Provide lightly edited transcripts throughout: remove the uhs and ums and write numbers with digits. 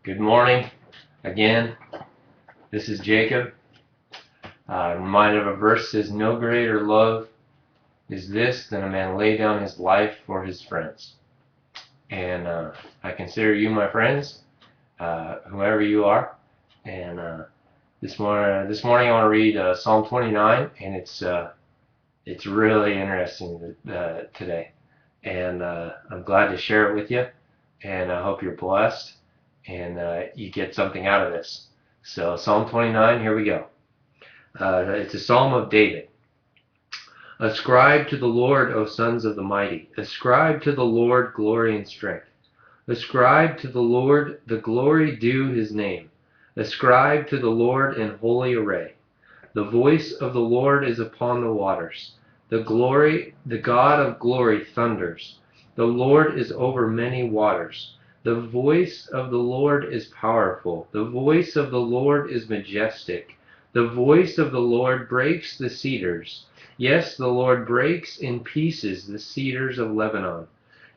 Good morning again. This is Jacob. Reminded of a verse says, "No greater love is this than a man lay down his life for his friends." And I consider you my friends, whoever you are. And this morning I want to read Psalm 29, and it's really interesting today. And I'm glad to share it with you. And I hope you're blessed and you get something out of this. So Psalm 29, here we go. It's a psalm of David. Ascribe to the Lord, O sons of the mighty. Ascribe to the Lord glory and strength. Ascribe to the Lord the glory due his name. Ascribe to the Lord in holy array. The voice of the Lord is upon the waters. The God of glory thunders. The Lord is over many waters. The voice of the Lord is powerful. The voice of the Lord is majestic. The voice of the Lord breaks the cedars. Yes, the Lord breaks in pieces the cedars of Lebanon.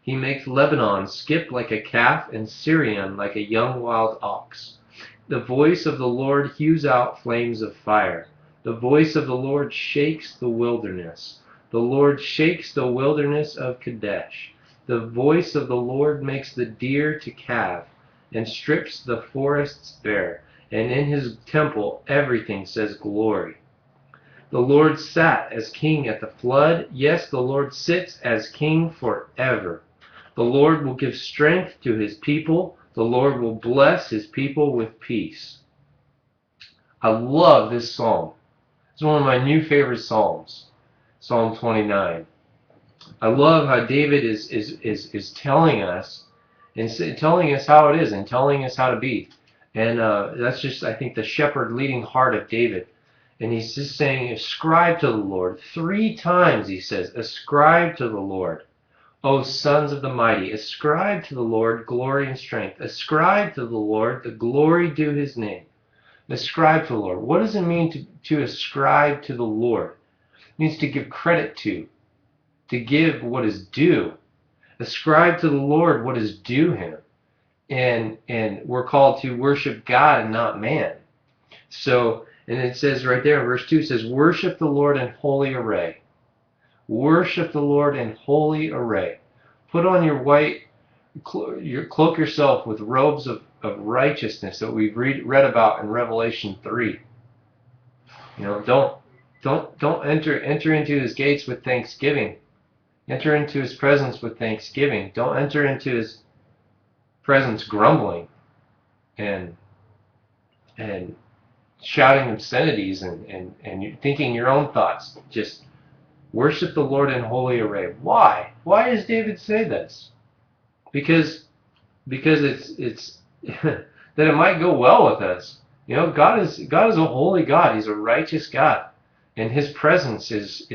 He makes Lebanon skip like a calf and Syrian like a young wild ox. The voice of the Lord hews out flames of fire. The voice of the Lord shakes the wilderness. The Lord shakes the wilderness of Kadesh. The voice of the Lord makes the deer to calve and strips the forests bare. And in his temple everything says glory. The Lord sat as king at the flood. Yes, the Lord sits as king forever. The Lord will give strength to his people. The Lord will bless his people with peace. I love this psalm. It's one of my new favorite psalms, Psalm 29. I love how David is telling us and telling us how it is and telling us how to be. And that's just, I think, the shepherd leading heart of David. And he's just saying, ascribe to the Lord. 3 times he says, ascribe to the Lord. O sons of the mighty, ascribe to the Lord glory and strength. Ascribe to the Lord the glory due his name. Ascribe to the Lord. What does it mean to ascribe to the Lord? It means to give credit to give what is due. Ascribe to the Lord what is due him. And we're called to worship God and not man. So, and it says right there in verse 2, it says, worship the Lord in holy array. Worship the Lord in holy array. Put on your white, cloak yourself with robes of righteousness that we've read about in Revelation 3. You know, don't enter into his gates with thanksgiving. Enter into his presence with thanksgiving. Don't enter into his presence grumbling and shouting obscenities and thinking your own thoughts. Just worship the Lord in holy array. Why? Why does David say this? Because it's that it might go well with us. You know, God is a holy God. He's a righteous God, and his presence is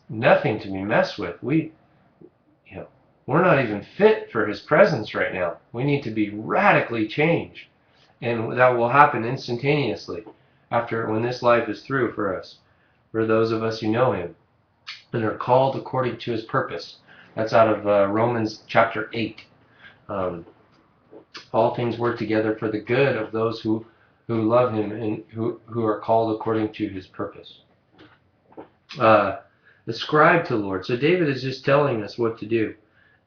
nothing to be messed with. We're not even fit for his presence right now. We need to be radically changed, and that will happen instantaneously when this life is through for us, for those of us who know him and are called according to his purpose. That's out of Romans chapter 8. All things work together for the good of those who love him and who are called according to his purpose. Ascribe to the Lord. So David is just telling us what to do.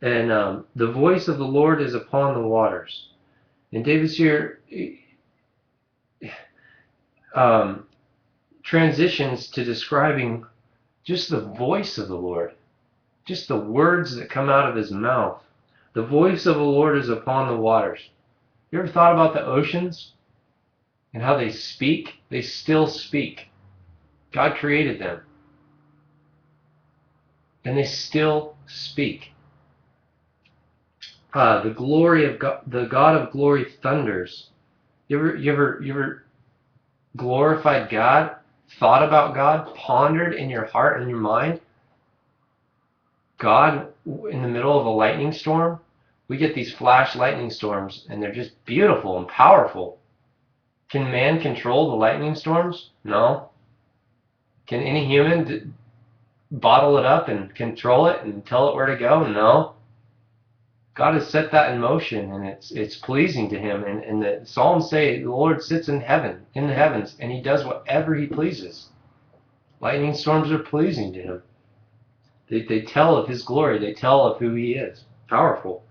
And the voice of the Lord is upon the waters. And David's here transitions to describing just the voice of the Lord. Just the words that come out of his mouth. The voice of the Lord is upon the waters. You ever thought about the oceans and how they speak? They still speak. God created them. And they still speak. The glory of God, the God of glory thunders. You ever glorified God, thought about God, pondered in your heart and your mind? God in the middle of a lightning storm? We get these flash lightning storms, and they're just beautiful and powerful. Can man control the lightning storms? No. Can any human bottle it up and control it and tell it where to go? No. God has set that in motion, and it's pleasing to Him. And the Psalms say the Lord sits in heaven, in the heavens, and He does whatever He pleases. Lightning storms are pleasing to Him. They tell of His glory. They tell of who He is. Powerful.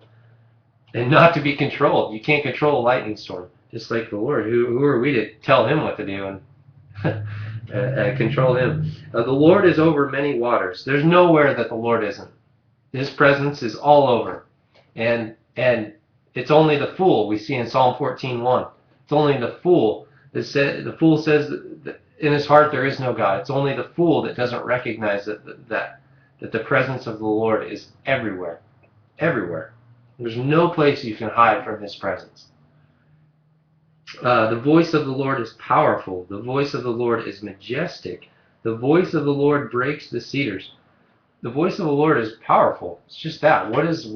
And not to be controlled. You can't control a lightning storm. Just like the Lord. Who are we to tell Him what to do and control Him? The Lord is over many waters. There's nowhere that the Lord isn't. His presence is all over. And it's only the fool, we see in Psalm 14:1. It's only the fool that the fool says that in his heart there is no God. It's only the fool that doesn't recognize that the presence of the Lord is everywhere. Everywhere. There's no place you can hide from His presence. The voice of the Lord is powerful. The voice of the Lord is majestic. The voice of the Lord breaks the cedars. The voice of the Lord is powerful. It's just that. What is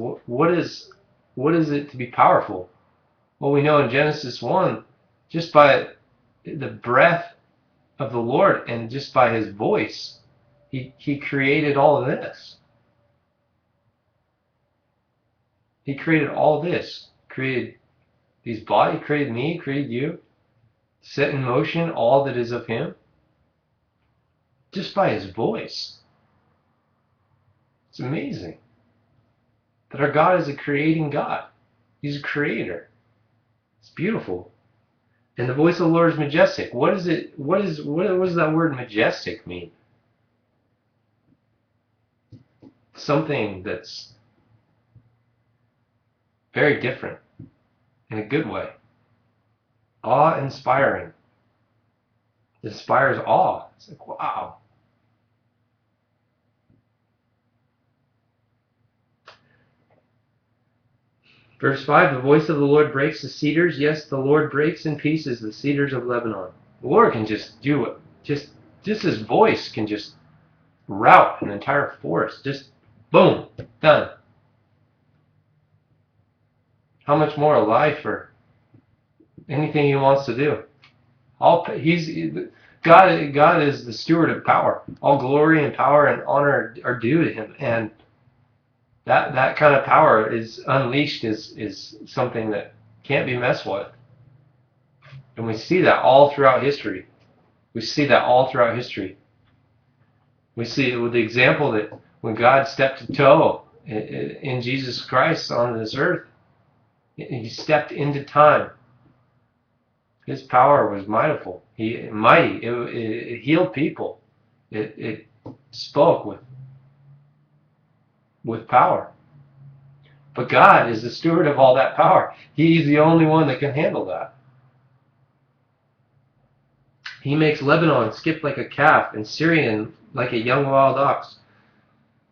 it to be powerful? Well, we know in Genesis 1, just by the breath of the Lord and just by His voice, He created all of this. He created all this. Created these bodies, created me, created you. Set in motion all that is of Him. Just by His voice. It's amazing that our God is a creating God. He's a creator. It's beautiful. And the voice of the Lord is majestic. What does that word majestic mean? Something that's very different in a good way. Awe-inspiring. It inspires awe. It's like, wow. Verse 5, the voice of the Lord breaks the cedars. Yes, the Lord breaks in pieces the cedars of Lebanon. The Lord can just do it. Just His voice can just rout an entire forest. Just boom, done. How much more a life or anything He wants to do? God is the steward of power. All glory and power and honor are due to Him, and that kind of power is unleashed is something that can't be messed with. And we see that all throughout history. We see that all throughout history. We see it with the example that when God stepped to toe in Jesus Christ on this earth, He stepped into time. His power was mighty. It healed people. It spoke with power. But God is the steward of all that power. He's the only one that can handle that. He makes Lebanon skip like a calf and Syrian like a young wild ox.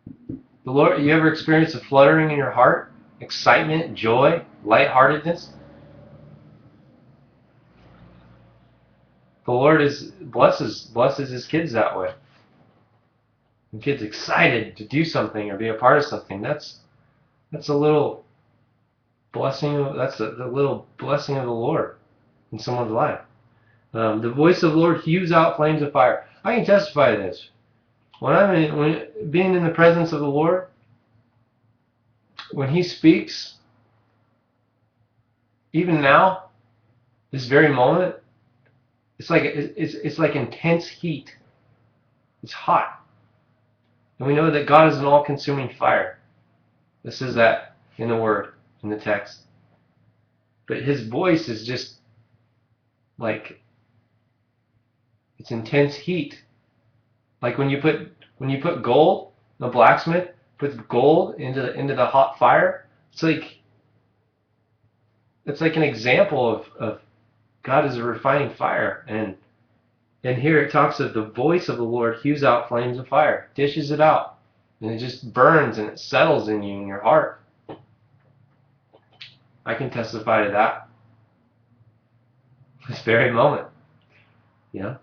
The Lord, you ever experienced a fluttering in your heart? Excitement, joy, lightheartedness? The Lord blesses His kids that way. When kids excited to do something or be a part of something, that's a little blessing. That's a little blessing of the Lord in someone's life. The voice of the Lord hews out flames of fire. I can testify to this. When being in the presence of the Lord, when He speaks, even now, this very moment, it's like intense heat. It's hot. And we know that God is an all-consuming fire. This is that in the Word, in the text. But His voice is just like, it's intense heat. Like when you put gold, the blacksmith puts gold into the hot fire. It's like an example of God is a refining fire. And here it talks of the voice of the Lord hews out flames of fire, dishes it out, and it just burns and it settles in you in your heart. I can testify to that. This very moment. Yeah.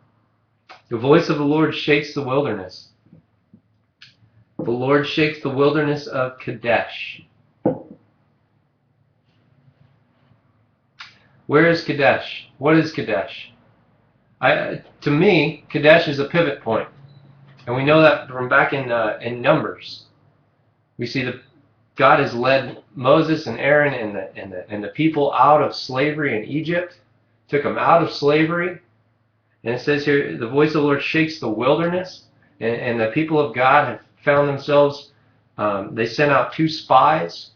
The voice of the Lord shakes the wilderness. The Lord shakes the wilderness of Kadesh. Where is Kadesh? What is Kadesh? To me, Kadesh is a pivot point. And we know that from back in Numbers. We see God has led Moses and Aaron and the people out of slavery in Egypt, took them out of slavery. And it says here, the voice of the Lord shakes the wilderness, and the people of God have found themselves, they sent out 2 spies.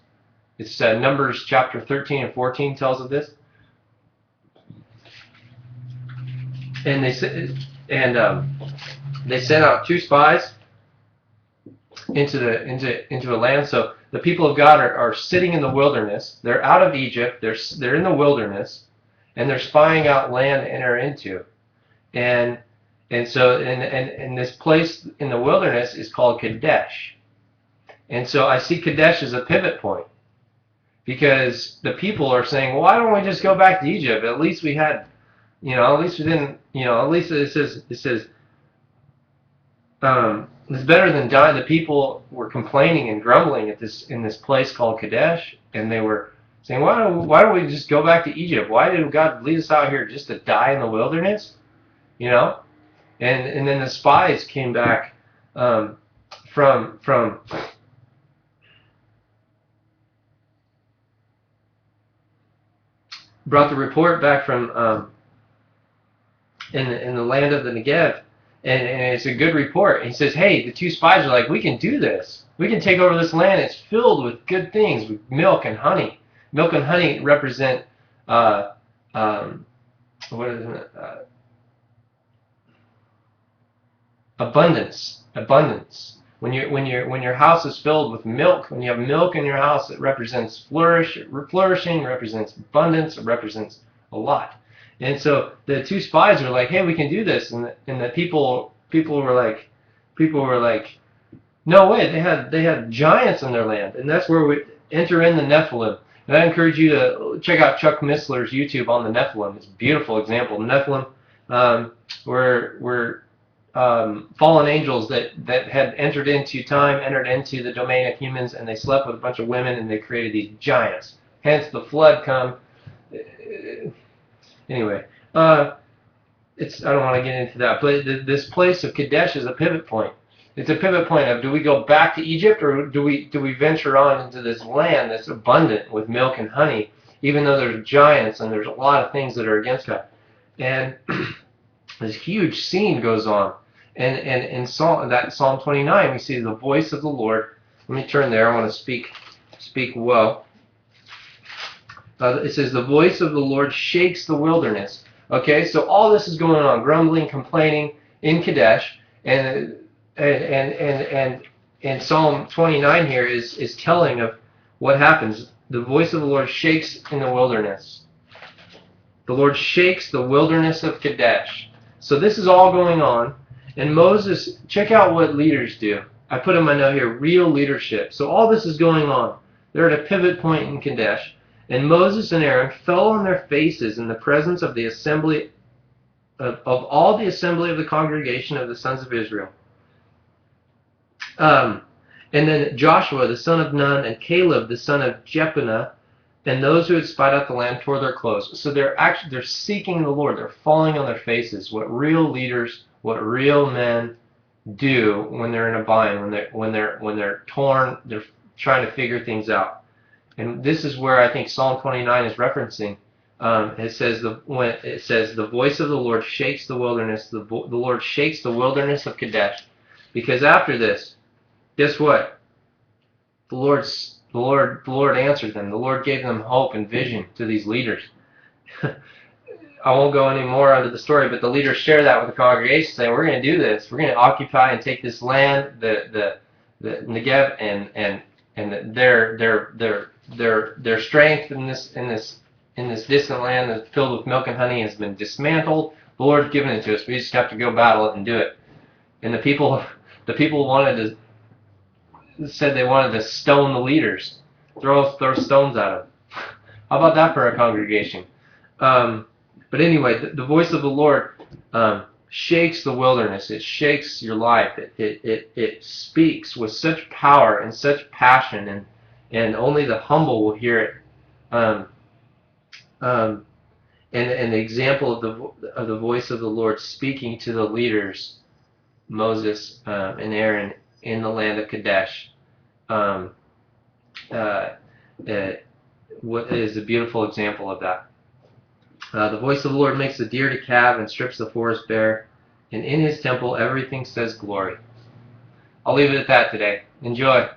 It's Numbers chapter 13 and 14 tells of this. And they sent out 2 spies into a land. So the people of God are sitting in the wilderness. They're out of Egypt. They're in the wilderness, and they're spying out land to enter into. And so this place in the wilderness is called Kadesh. And so I see Kadesh as a pivot point, because the people are saying, well, why don't we just go back to Egypt? At least we had, at least we didn't, at least it says it's better than dying. The people were complaining and grumbling in this place called Kadesh, and they were saying, why don't we just go back to Egypt? Why did God lead us out here just to die in the wilderness? And then the spies came back from brought the report back from in the land of the Negev, and it's a good report. And he says, hey, the 2 spies are like, we can do this. We can take over this land. It's filled with good things, with milk and honey. Milk and honey represent what is it? Abundance. When your house is filled with milk, when you have milk in your house, it represents flourishing, represents abundance, it represents a lot. And so the 2 spies are like, hey, we can do this, and the people were like, no way, they had giants in their land, and that's where we enter in the Nephilim. And I encourage you to check out Chuck Missler's YouTube on the Nephilim. It's a beautiful example. Nephilim were fallen angels that had entered into the domain of humans, and they slept with a bunch of women, and they created these giants. Hence the flood come. Anyway, I don't want to get into that, but this place of Kadesh is a pivot point. It's a pivot point of, do we go back to Egypt, or do we venture on into this land that's abundant with milk and honey, even though there's giants and there's a lot of things that are against God? And this huge scene goes on. And in Psalm 29, we see the voice of the Lord. Let me turn there. I want to speak well. It says, the voice of the Lord shakes the wilderness. Okay, so all this is going on, grumbling, complaining in Kadesh, and Psalm 29 here is telling of what happens. The voice of the Lord shakes in the wilderness. The Lord shakes the wilderness of Kadesh. So this is all going on. And Moses, check out what leaders do. I put in my note here, real leadership. So all this is going on. They're at a pivot point in Kadesh. And Moses and Aaron fell on their faces in the presence of the assembly, of all the assembly of the congregation of the sons of Israel. And then Joshua, the son of Nun, and Caleb, the son of Jephunneh, and those who had spied out the land tore their clothes. So they're seeking the Lord. They're falling on their faces. What real leaders, what real men do when they're in a bind, when they're torn, they're trying to figure things out. And this is where I think Psalm 29 is referencing. It says the voice of the Lord shakes the wilderness. The Lord shakes the wilderness of Kadesh, because after this, guess what? The Lord answered them. The Lord gave them hope and vision to these leaders. I won't go any more into the story, but the leaders share that with the congregation, saying, "We're going to do this. We're going to occupy and take this land, the Negev, and their strength in this distant land that's filled with milk and honey has been dismantled. The Lord's given it to us. We just have to go battle it and do it." And the people said they wanted to stone the leaders, throw stones at them. How about that for a congregation? But anyway, the voice of the Lord shakes the wilderness. It shakes your life. It speaks with such power and such passion, and only the humble will hear it. And the example of the voice of the Lord speaking to the leaders, Moses and Aaron, in the land of Kadesh, what is a beautiful example of that. The voice of the Lord makes the deer to calve and strips the forest bare, and in his temple everything says glory. I'll leave it at that today. Enjoy.